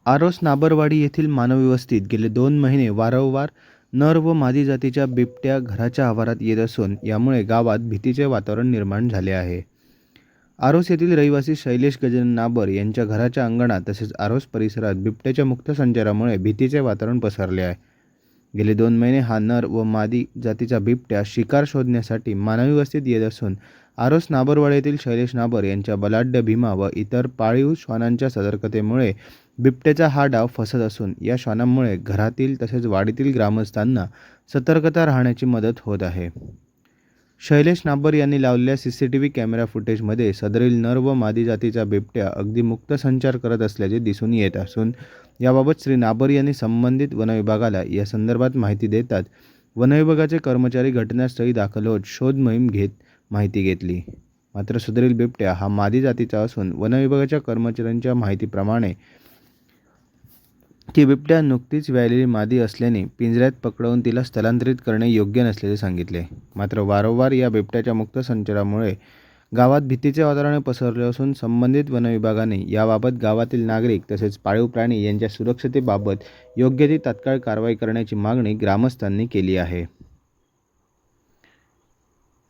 आरोस नाबरवाडी येथील मानवी वस्तीत गेले 2 महिने वारंवार नर व मादी जातीच्या बिबट्या घराच्या आवारात येत असून यामुळे गावात भीतीचे वातावरण निर्माण झाले आहे. आरोस येथील रहिवासी शैलेश गजानन नाबर यांच्या घराच्या अंगणात तसेच आरोस परिसरात बिबट्याच्या मुक्त संचारामुळे भीतीचे वातावरण पसरले आहे. गेले 2 महिने हा नर व मादी जातीचा बिबट्या शिकार शोधण्यासाठी मानवी वस्तीत येत असून आरोस नाबरवाडी येथील शैलेश नाबर यांच्या बलाढ्य भीमा व इतर पाळीव श्वानांच्या सतर्कतेमुळे बिबट्याचा हा डाव फसत असून या श्वानांमुळे घरातील तसेच वाडीतील ग्रामस्थांना सतर्कता राहण्याची मदत होत आहे. शैलेश नाबर यांनी लावलेल्या CCTV कॅमेरा फुटेजमध्ये सदरील नर व मादी जातीचा बिबट्या अगदी मुक्त संचार करत असल्याचे दिसून येत असून याबाबत श्री नाबर यांनी संबंधित वनविभागाला या संदर्भात माहिती देतात वनविभागाचे कर्मचारी घटनास्थळी दाखल होत शोध मोहीम घेत माहिती घेतली. मात्र सदरील बिबट्या हा मादी जातीचा असून वनविभागाच्या कर्मचाऱ्यांच्या माहितीप्रमाणे ती बिबट्या नुकतीच व्यालेली मादी असल्याने पिंजऱ्यात पकडवून तिला स्थलांतरित करणे योग्य नसल्याचे सांगितले. मात्र वारंवार या बिबट्याच्या मुक्त संचारामुळे गावात भीतीचे वातावरण पसरले असून संबंधित वनविभागाने याबाबत गावातील नागरिक तसेच पाळीव प्राणी यांच्या सुरक्षिततेबाबत योग्य ती तात्काळ कारवाई करण्याची मागणी ग्रामस्थांनी केली आहे.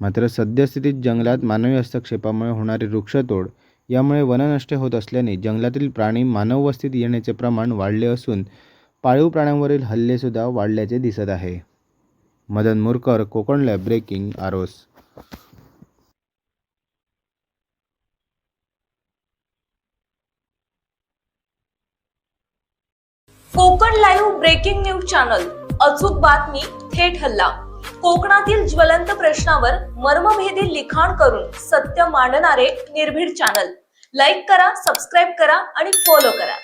मात्र सद्यस्थितीत जंगलात मानवी हस्तक्षेपामुळे होणारी वृक्षतोड यामुळे वनं नष्ट होत असल्याने जंगलातील प्राणी मानव वस्तीत येण्याचे प्रमाण वाढले असून पाळीव प्राण्यांवरील हल्लेसुद्धा वाढल्याचे दिसत आहे. Madan Murkar, Konkan lab, breaking, Aros. Konkan live breaking news channel. अचूक बातमी, थेट हल्ला. कोकणातील ज्वलंत प्रश्नावर मर्मभेदी लिखाण करून सत्य मांडणारे निर्भीड चॅनल. लाईक करा, सबस्क्राईब करा आणि फॉलो करा.